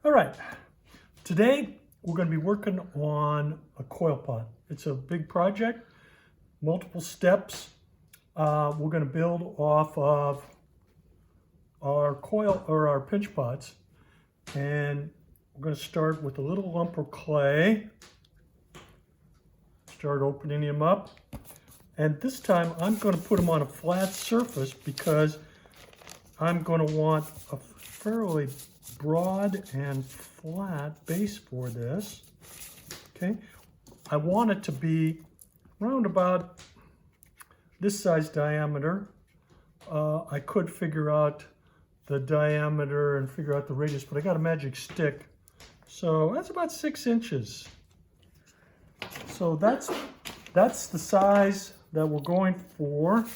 All right, today we're going to be working on a coil pot. It's a big project, multiple steps. We're going to build off of our coil or our pinch pots, and we're going to start with a little lump of clay. Start opening them up, and this time I'm going to put them on a flat surface because I'm going to want a fairly broad and flat base for this. Okay, I want it to be around about this size diameter. I could figure out the diameter and figure out the radius, but I got a magic stick, so that's about 6 inches. So that's the size that we're going for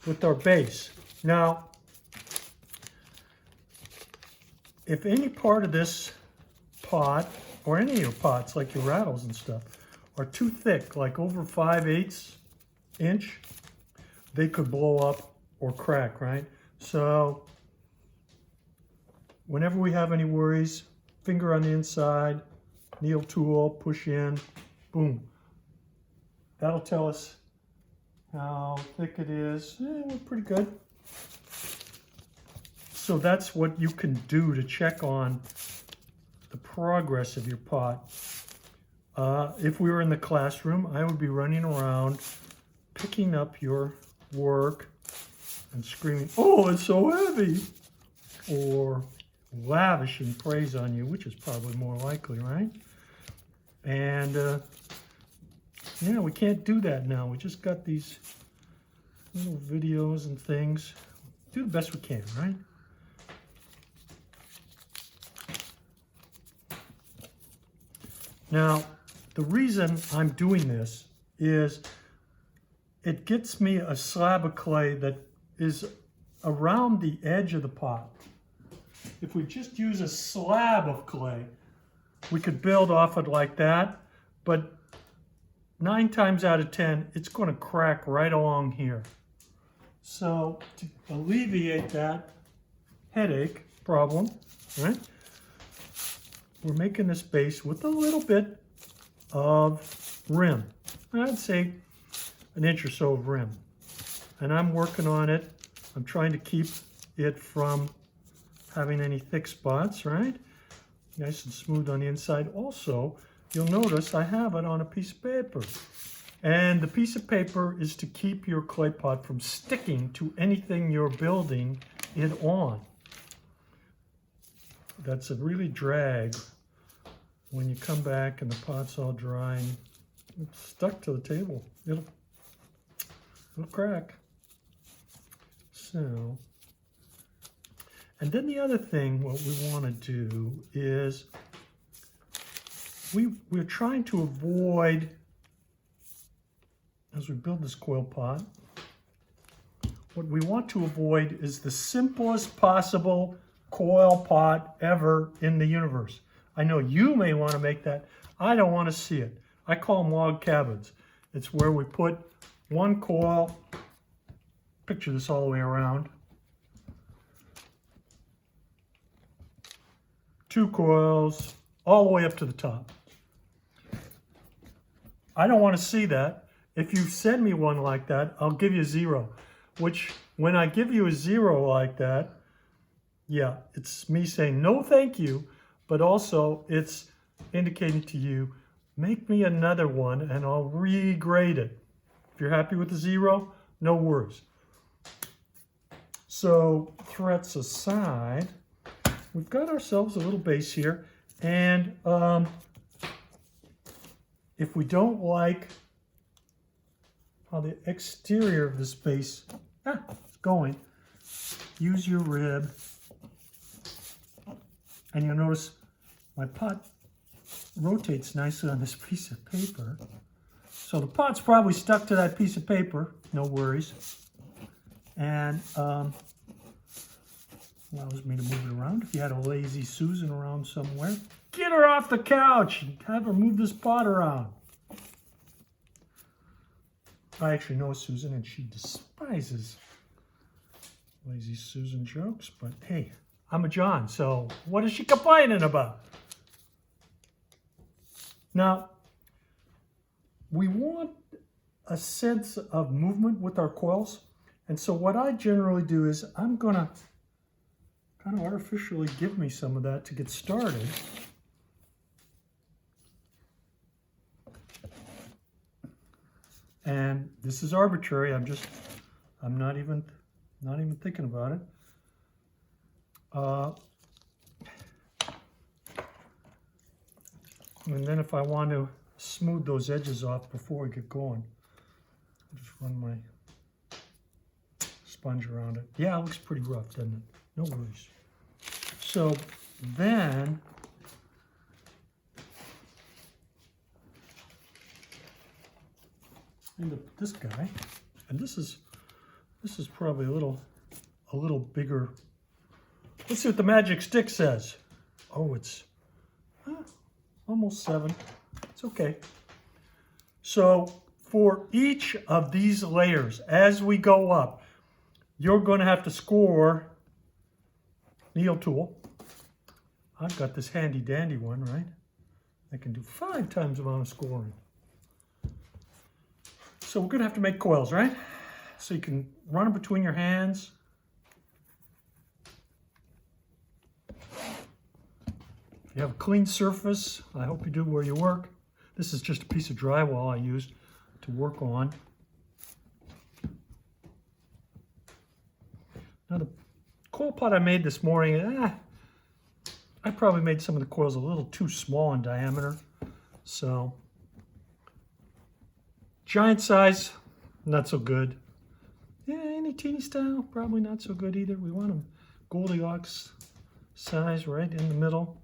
with our base. Now, if any part of this pot, or any of your pots, like your rattles and stuff, are too thick, like over 5/8 inch, they could blow up or crack, right? So whenever we have any worries, finger on the inside, needle tool, push in, boom. That'll tell us how thick it is. We're pretty good. So that's what you can do to check on the progress of your pot. If we were in the classroom, I would be running around picking up your work and screaming, "Oh, it's so heavy!" or lavishing praise on you, which is probably more likely, right? And yeah, we can't do that now. We just got these little videos and things. Do the best we can, right? Now, the reason I'm doing this is it gets me a slab of clay that is around the edge of the pot. If we just use a slab of clay, we could build off it like that, but 9 times out of 10, it's going to crack right along here. So to alleviate that headache problem, right, we're making this base with a little bit of rim. I'd say an inch or so of rim. And I'm working on it. I'm trying to keep it from having any thick spots, right? Nice and smooth on the inside. Also, you'll notice I have it on a piece of paper. And the piece of paper is to keep your clay pot from sticking to anything you're building it on. That's a really drag when you come back and the pot's all dry and it's stuck to the table. It'll crack. So, and then the other thing, what we want to do is we're trying to avoid, as we build this coil pot, what we want to avoid is the simplest possible coil pot ever in the universe. I know you may want to make that. I don't want to see it. I call them log cabins. It's where we put one coil, picture this all the way around, 2 coils, all the way up to the top. I don't want to see that. If you send me one like that, I'll give you 0. Which, when I give you a 0 like that, yeah, it's me saying no thank you, but also it's indicating to you, make me another one and I'll regrade it. If you're happy with the 0, no worries. So, threats aside, we've got ourselves a little base here, and if we don't like how the exterior of this base is going, use your rib, and you'll notice my pot rotates nicely on this piece of paper. So the pot's probably stuck to that piece of paper, no worries. And allows me to move it around. If you had a lazy Susan around somewhere, get her off the couch and have her move this pot around. I actually know Susan, and she despises lazy Susan jokes, but hey, I'm a John, so what is she complaining about? Now, we want a sense of movement with our coils. And so what I generally do is I'm going to kind of artificially give me some of that to get started. And this is arbitrary. I'm not even thinking about it. And then if I want to smooth those edges off before we get going, I'll just run my sponge around it. Yeah, it looks pretty rough, doesn't it? No worries. So then into this guy, and this is probably a little bigger. Let's see what the magic stick says. Oh, it's almost 7. It's okay. So for each of these layers, as we go up, you're going to have to score needle tool. I've got this handy dandy one, right? I can do 5 times the amount of scoring. So we're going to have to make coils, right? So you can run them between your hands. If you have a clean surface, I hope you do where you work. This is just a piece of drywall I used to work on. Now the coil pot I made this morning, I probably made some of the coils a little too small in diameter. So giant size, not so good. Yeah, any teeny style, probably not so good either. We want them Goldilocks size right in the middle.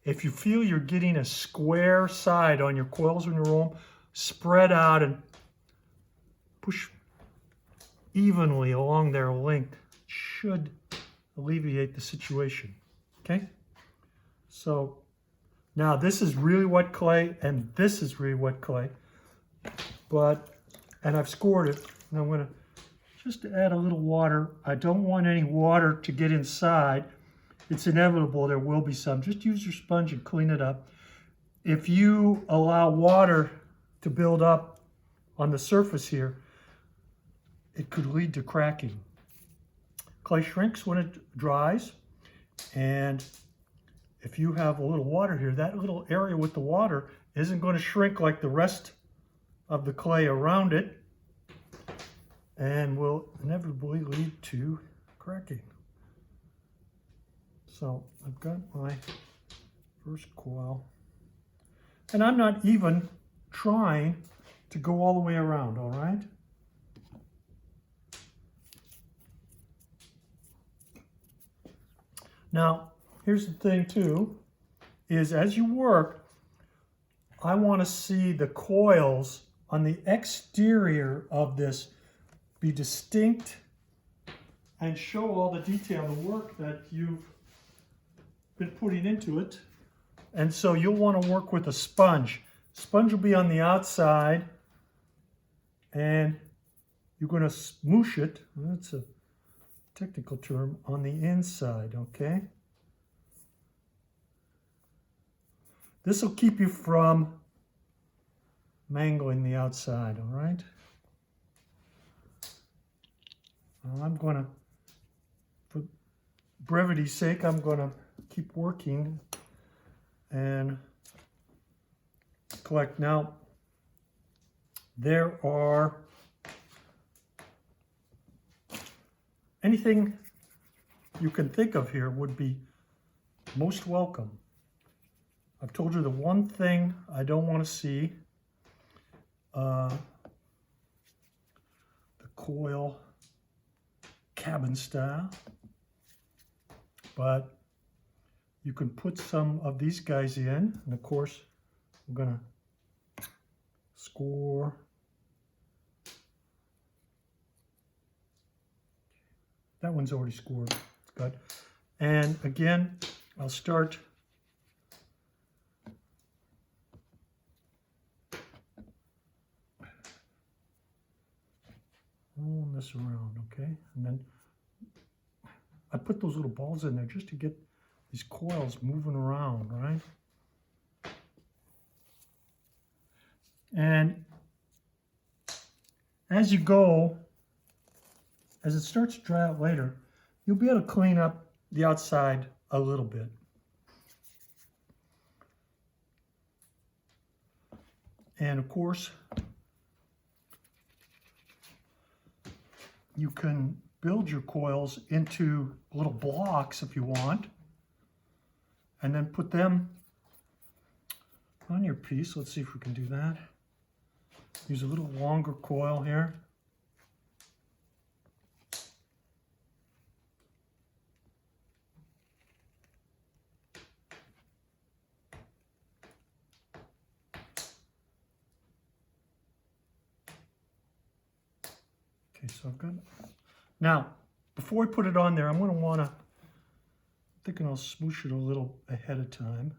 If you feel you're getting a square side on your coils when you roll them, spread out and push evenly along their length. Should alleviate the situation. Okay? So now this is really wet clay and this is really wet clay. And I've scored it. And I'm going to just add a little water. I don't want any water to get inside. It's inevitable there will be some. Just use your sponge and clean it up. If you allow water to build up on the surface here, it could lead to cracking. Clay shrinks when it dries, and if you have a little water here, that little area with the water isn't going to shrink like the rest of the clay around it, and will inevitably lead to cracking. So I've got my first coil, and I'm not even trying to go all the way around, all right? Now, here's the thing too, is as you work, I want to see the coils on the exterior of this be distinct and show all the detail, the work that you've been putting into it. And so you'll want to work with a sponge. Sponge will be on the outside, and you're going to smoosh it. That's a technical term, on the inside, okay? This will keep you from mangling the outside, all right? Well, I'm going to, for brevity's sake, I'm going to keep working and collect. Now, there are anything you can think of here would be most welcome. I've told you the one thing I don't want to see, the coil cabin style, but you can put some of these guys in, and of course I'm going to score. That one's already scored. It's good. And again, I'll start rolling this around, okay? And then I put those little balls in there just to get these coils moving around, right? And as you go, as it starts to dry out later, you'll be able to clean up the outside a little bit. And of course, you can build your coils into little blocks if you want, and then put them on your piece. Let's see if we can do that. Use a little longer coil here. Okay, so I've got it. Now, before I put it on there, I'm going to want to, I'm thinking I'll smoosh it a little ahead of time.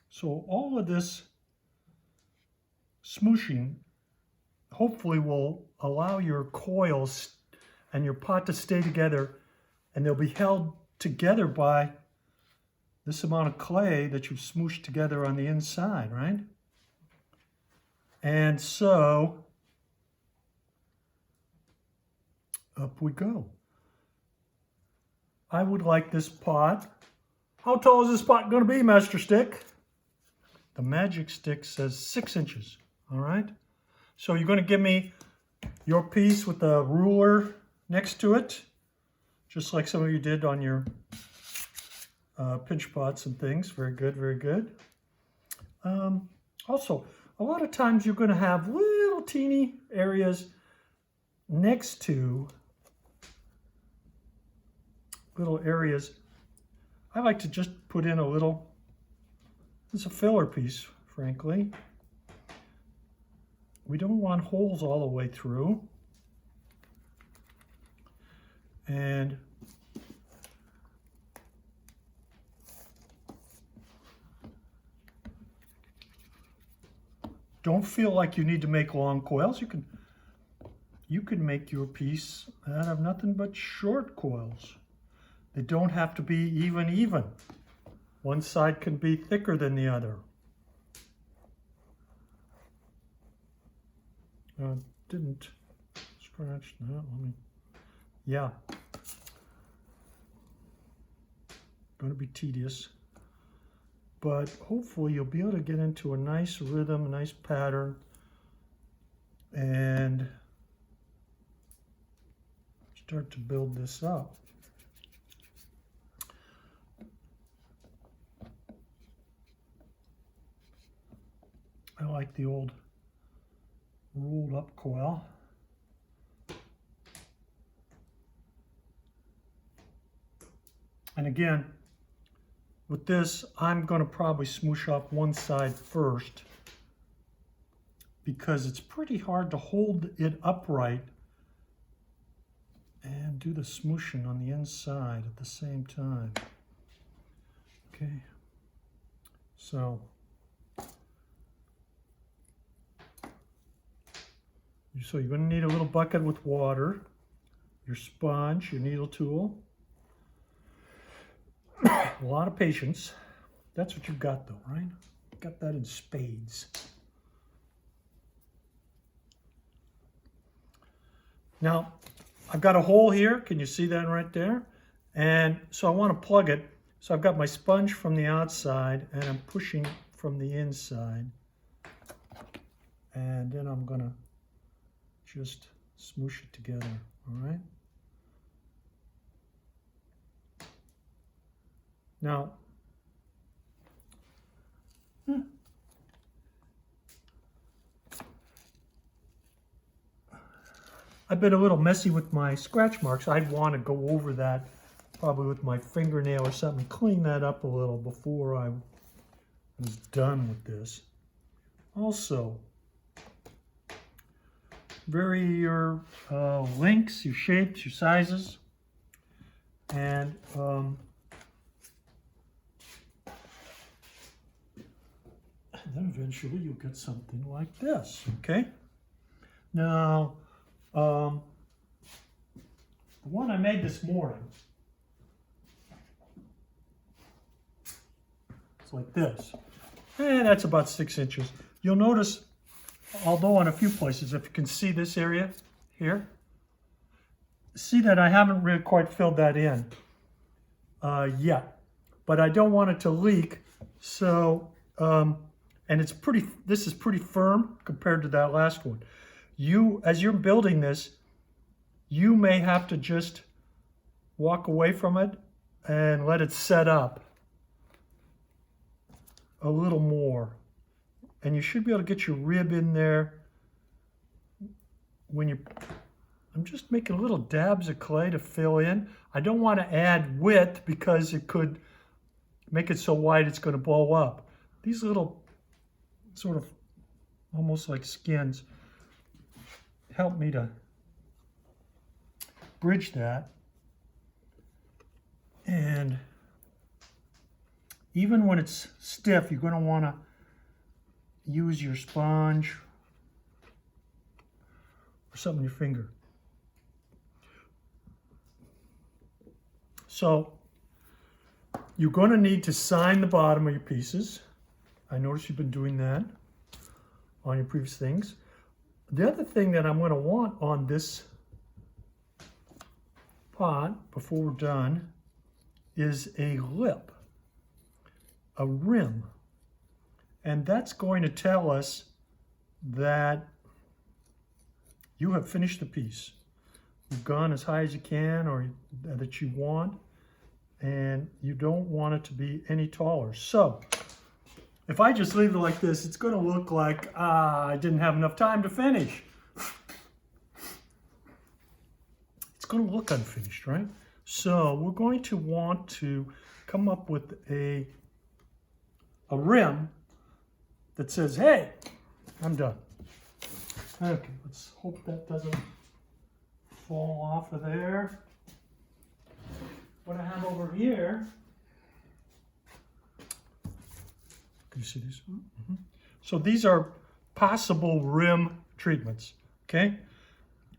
So all of this smooshing hopefully will allow your coils and your pot to stay together, and they'll be held together by this amount of clay that you've smooshed together on the inside, right? And so up we go. I would like this pot. How tall is this pot going to be, Master Stick? The magic stick says 6 inches, all right? So you're going to give me your piece with the ruler next to it, just like some of you did on your pinch pots and things. Very good, very good. Also, a lot of times you're going to have little teeny areas next to little areas. I like to just put in a little, it's a filler piece, frankly. We don't want holes all the way through. And don't feel like you need to make long coils. You can make your piece out of nothing but short coils. They don't have to be even. One side can be thicker than the other. Didn't scratch that. Let me. Yeah. Going to be tedious. But hopefully you'll be able to get into a nice rhythm, a nice pattern, and start to build this up. I like the old rolled up coil. And again, with this, I'm going to probably smoosh off one side first because it's pretty hard to hold it upright and do the smooshing on the inside at the same time. Okay, so you're going to need a little bucket with water, your sponge, your needle tool. A lot of patience. That's what you've got though, right? Got that in spades. Now, I've got a hole here. Can you see that right there? And so I want to plug it. So I've got my sponge from the outside and I'm pushing from the inside. And then I'm going to just smoosh it together, all right? Now, I've been a little messy with my scratch marks. I'd want to go over that probably with my fingernail or something, clean that up a little before I was done with this. Also, vary your lengths, your shapes, your sizes, and then eventually you'll get something like this, okay? Now, the one I made this morning, it's like this. And that's about 6 inches. You'll notice, although in a few places, if you can see this area here, see that I haven't really quite filled that in yet. But I don't want it to leak, so, and it's pretty, this is pretty firm compared to that last one. As you're building this, you may have to just walk away from it and let it set up a little more. And you should be able to get your rib in there when I'm just making little dabs of clay to fill in. I don't want to add width because it could make it so wide it's going to blow up. These little sort of almost like skins help me to bridge that. And even when it's stiff, you're going to want to use your sponge or something in your finger. So you're going to need to sign the bottom of your pieces. I notice you've been doing that on your previous things. The other thing that I'm going to want on this pot before we're done is a lip, a rim. And that's going to tell us that you have finished the piece. You've gone as high as you can or that you want, and you don't want it to be any taller. So if I just leave it like this, it's going to look like I didn't have enough time to finish. It's going to look unfinished, right? So we're going to want to come up with a rim that says, hey, I'm done. Okay, let's hope that doesn't fall off of there. What I have over here, can you see these? Mm-hmm. So these are possible rim treatments, okay?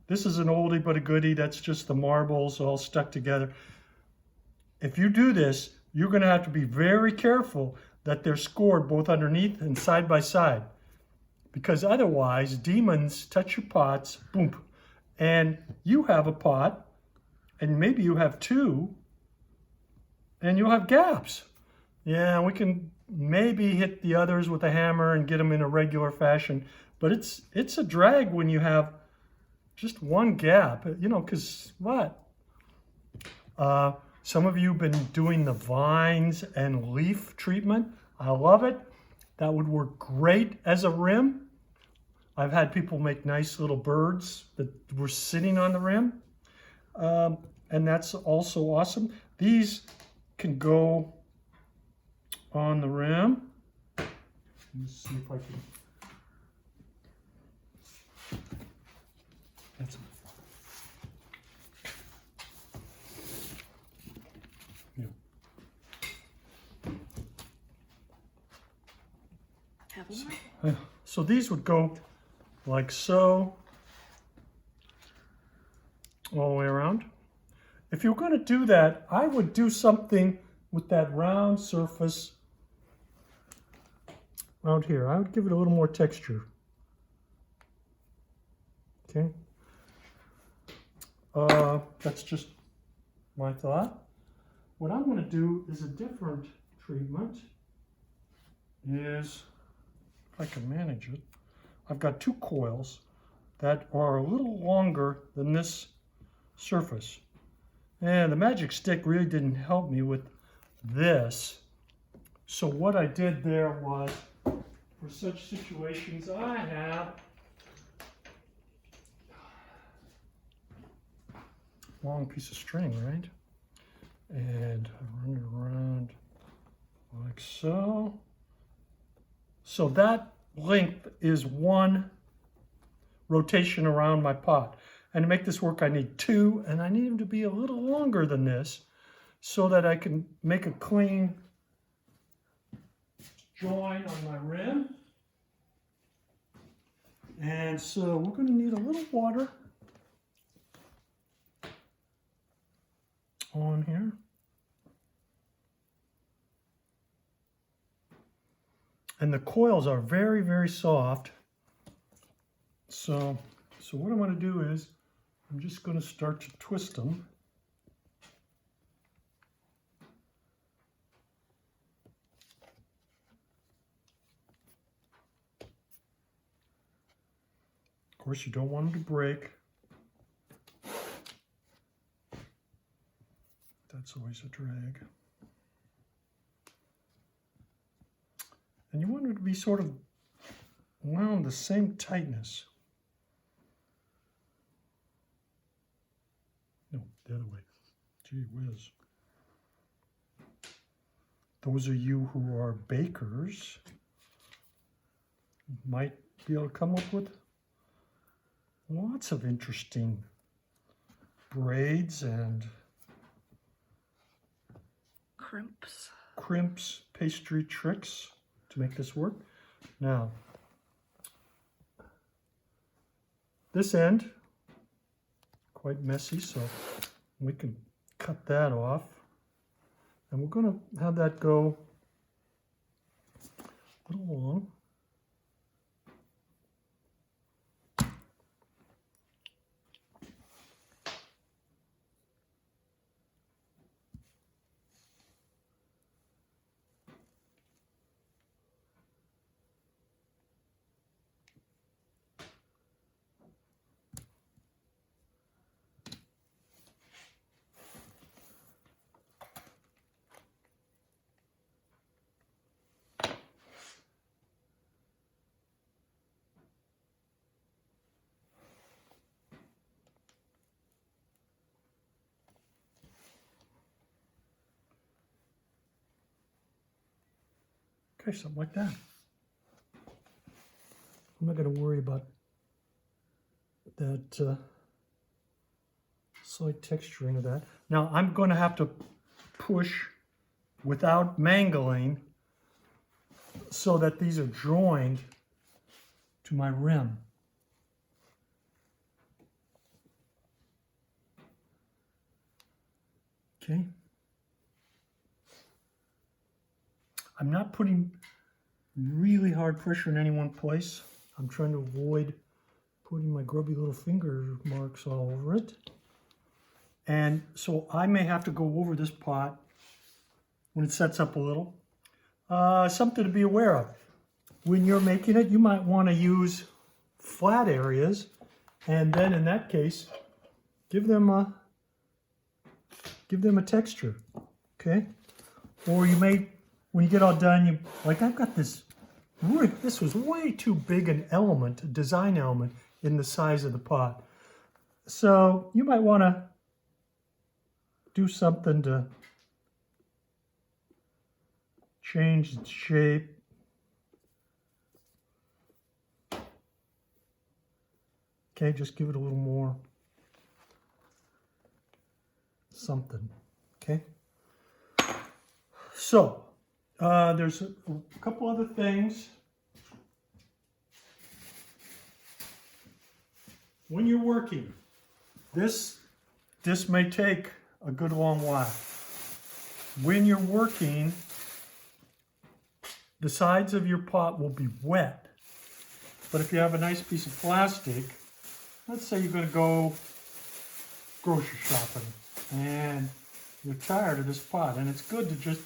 This is an oldie but a goodie. That's just the marbles all stuck together. If you do this, you're going to have to be very careful that they're scored both underneath and side by side, because otherwise demons touch your pots, boom, and you have a pot, and maybe you have two, and you'll have gaps. Yeah, we can maybe hit the others with a hammer and get them in a regular fashion, but it's a drag when you have just one gap, you know, because what? Some of you have been doing the vines and leaf treatment. I love it. That would work great as a rim. I've had people make nice little birds that were sitting on the rim. And that's also awesome. These can go on the rim. Let's see if I can. That's yeah. Have one? So these would go like so, all the way around. If you're going to do that, I would do something with that round surface around here. I would give it a little more texture. Okay. That's just my thought. What I'm going to do is a different treatment. If I can manage it, I've got two coils that are a little longer than this surface. And the magic stick really didn't help me with this. So what I did there was, for such situations, I have a long piece of string, right? And I run it around like so. So that length is one rotation around my pot. And to make this work, I need two, and I need them to be a little longer than this so that I can make a clean join on my rim. And so we're going to need a little water on here. And the coils are very, very soft. So what I'm going to do is I'm just going to start to twist them. Of course, you don't want them to break. That's always a drag. And you want it to be sort of around the same tightness. No, the other way. Gee whiz. Those of you who are bakers might be able to come up with lots of interesting braids and crimps, pastry tricks to make this work. Now, this end, quite messy, so we can cut that off. And we're going to have that go a little long. Okay, something like that. I'm not going to worry about that slight texturing of that. Now I'm going to have to push without mangling so that these are joined to my rim. Okay. I'm not putting really hard pressure in any one place. I'm trying to avoid putting my grubby little finger marks all over it. And so I may have to go over this pot when it sets up a little. Something to be aware of. When you're making it, you might want to use flat areas, and then in that case, give them a texture, okay? Or you may, when you get all done, like I've got this was way too big an element, a design element, in the size of the pot. So you might want to do something to change its shape. Okay, just give it a little more something, okay? So, there's a couple other things. When you're working, this may take a good long while. When you're working, the sides of your pot will be wet. But if you have a nice piece of plastic, let's say you're going to go grocery shopping and you're tired of this pot, and it's good to just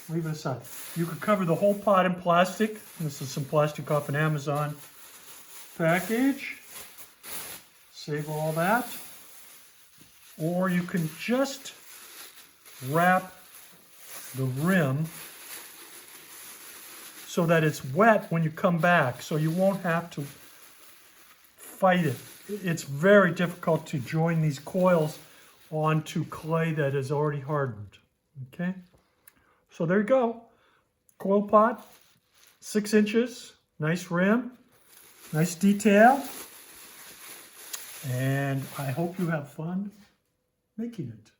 leave it aside. You could cover the whole pot in plastic. This is some plastic off an Amazon package. Save all that. Or you can just wrap the rim so that it's wet when you come back, so you won't have to fight it. It's very difficult to join these coils onto clay that is already hardened. Okay? So there you go. Coil pot, 6 inches, nice rim, nice detail. And I hope you have fun making it.